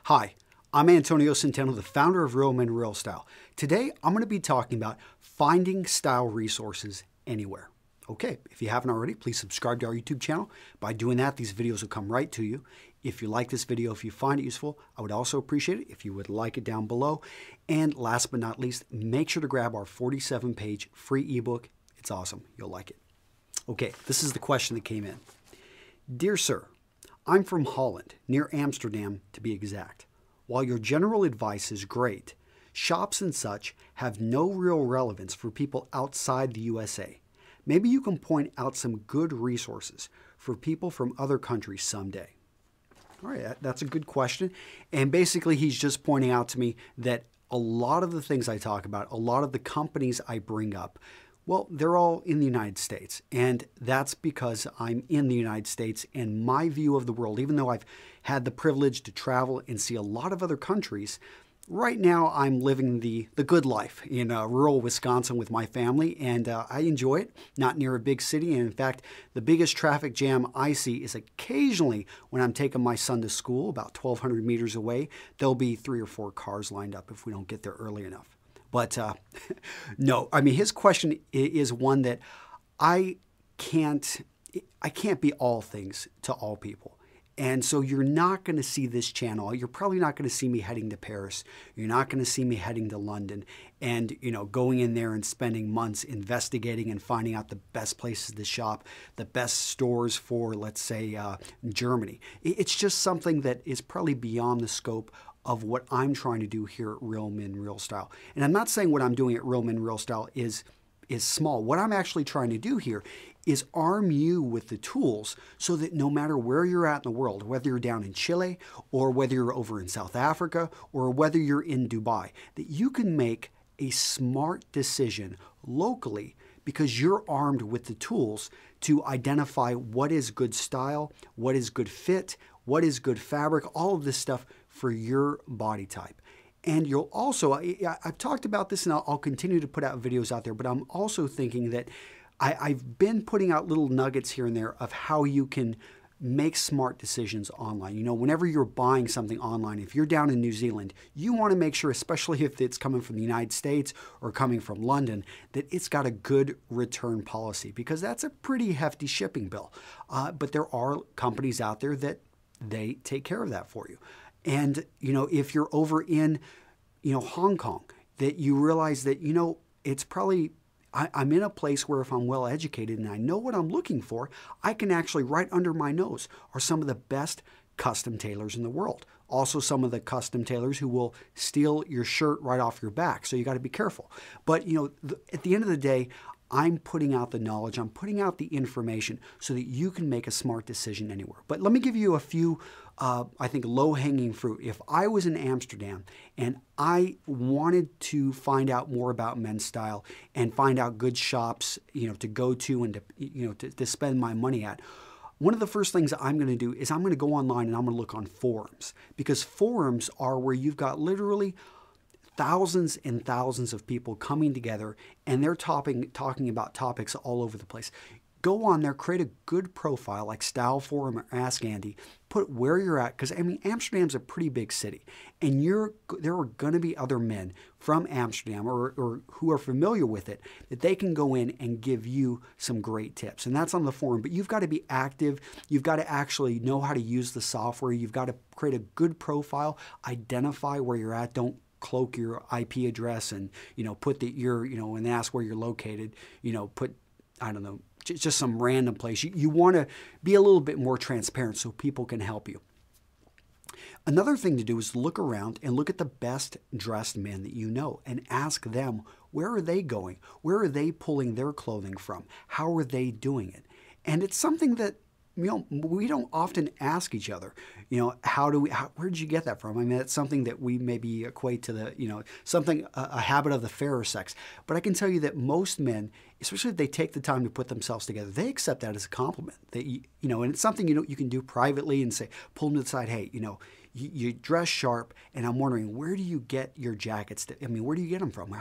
Hi, I'm Antonio Centeno, the founder of Real Men Real Style. Today, I'm going to be talking about finding style resources anywhere. Okay, if you haven't already, please subscribe to our YouTube channel. By doing that, these videos will come right to you. If you like this video, if you find it useful, I would also appreciate it if you would like it down below. And last but not least, make sure to grab our 47-page free ebook. It's awesome. You'll like it. Okay, this is the question that came in. Dear sir, I'm from Holland, near Amsterdam to be exact. While your general advice is great, shops and such have no real relevance for people outside the USA. Maybe you can point out some good resources for people from other countries someday. All right, that's a good question. And basically, he's just pointing out to me that a lot of the things I talk about, a lot of the companies I bring up, well, they're all in the United States. And that's because I'm in the United States, and my view of the world, even though I've had the privilege to travel and see a lot of other countries, right now I'm living the good life in rural Wisconsin with my family, and I enjoy it, not near a big city. And in fact, the biggest traffic jam I see is occasionally when I'm taking my son to school, about 1,200 meters away, there'll be 3 or 4 cars lined up if we don't get there early enough. But no, I mean, his question is one that I can't be all things to all people. And so you're not going to see this channel. You're probably not going to see me heading to Paris. You're not going to see me heading to London and, going in there and spending months investigating and finding out the best places to shop, the best stores for, let's say, Germany. It's just something that is probably beyond the scope of what I'm trying to do here at Real Men Real Style. And I'm not saying what I'm doing at Real Men Real Style is small. What I'm actually trying to do here is arm you with the tools so that no matter where you're at in the world, whether you're down in Chile or whether you're over in South Africa or whether you're in Dubai, that you can make a smart decision locally because you're armed with the tools to identify what is good style, what is good fit, what is good fabric, all of this stuff for your body type. And you'll also, I've talked about this and I'll continue to put out videos out there, but I'm also thinking that I've been putting out little nuggets here and there of how you can make smart decisions online. Whenever you're buying something online, if you're down in New Zealand, you want to make sure, especially if it's coming from the United States or coming from London, that it's got a good return policy because that's a pretty hefty shipping bill. But there are companies out there that they take care of that for you. And, if you're over in, Hong Kong, that you realize that, it's probably, I'm in a place where if I'm well educated and I know what I'm looking for, I can actually, right under my nose, are some of the best custom tailors in the world. Also some of the custom tailors who will steal your shirt right off your back. So you got to be careful. But, at the end of the day, I'm putting out the knowledge, I'm putting out the information so that you can make a smart decision anywhere. But let me give you a few, I think, low-hanging fruit. If I was in Amsterdam and I wanted to find out more about men's style and find out good shops, to go to and to spend my money at, one of the first things I'm going to do is I'm going to go online and I'm going to look on forums, because forums are where you've got literally thousands and thousands of people coming together and they're talking about topics all over the place. Go on there, create a good profile like Style Forum or Ask Andy, put where you're at, because Amsterdam's a pretty big city, and there are going to be other men from Amsterdam or who are familiar with it that they can go in and give you some great tips, and that's on the forum. But you've got to be active, you've got to actually know how to use the software, you've got to create a good profile, identify where you're at, don't cloak your IP address and put that you're when they ask where you're located, put, I don't know, just some random place. You want to be a little bit more transparent so people can help you. Another thing to do is look around and look at the best dressed men that you know and ask them, where are they going? Where are they pulling their clothing from? How are they doing it? And it's something that we don't often ask each other, where did you get that from? I mean, it's something that we maybe equate to the, a habit of the fairer sex. But I can tell you that most men, especially if they take the time to put themselves together, they accept that as a compliment. That, and it's something, you can do privately and say, pull them to the side, hey, you dress sharp, and I'm wondering, where do you get your jackets? Where do you get them from?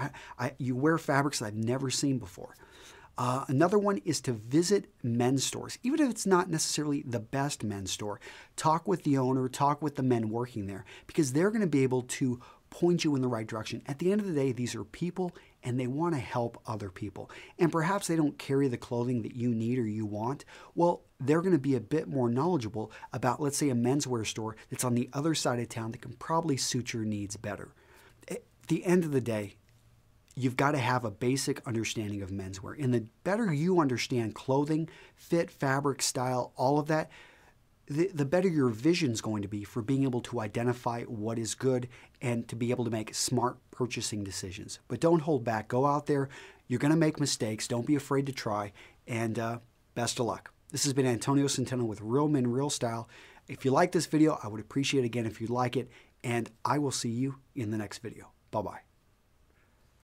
You wear fabrics that I've never seen before. Another one is to visit men's stores. Even if it's not necessarily the best men's store, talk with the owner, talk with the men working there, because they're going to be able to point you in the right direction. At the end of the day, these are people and they want to help other people. And perhaps they don't carry the clothing that you need or you want. Well, they're going to be a bit more knowledgeable about, let's say, a menswear store that's on the other side of town that can probably suit your needs better. At the end of the day, you've got to have a basic understanding of menswear. And the better you understand clothing, fit, fabric, style, all of that, the better your vision's going to be for being able to identify what is good and to be able to make smart purchasing decisions. But don't hold back. Go out there. You're going to make mistakes. Don't be afraid to try. And best of luck. This has been Antonio Centeno with Real Men, Real Style. If you like this video, I would appreciate it again if you'd like it. And I will see you in the next video. Bye-bye.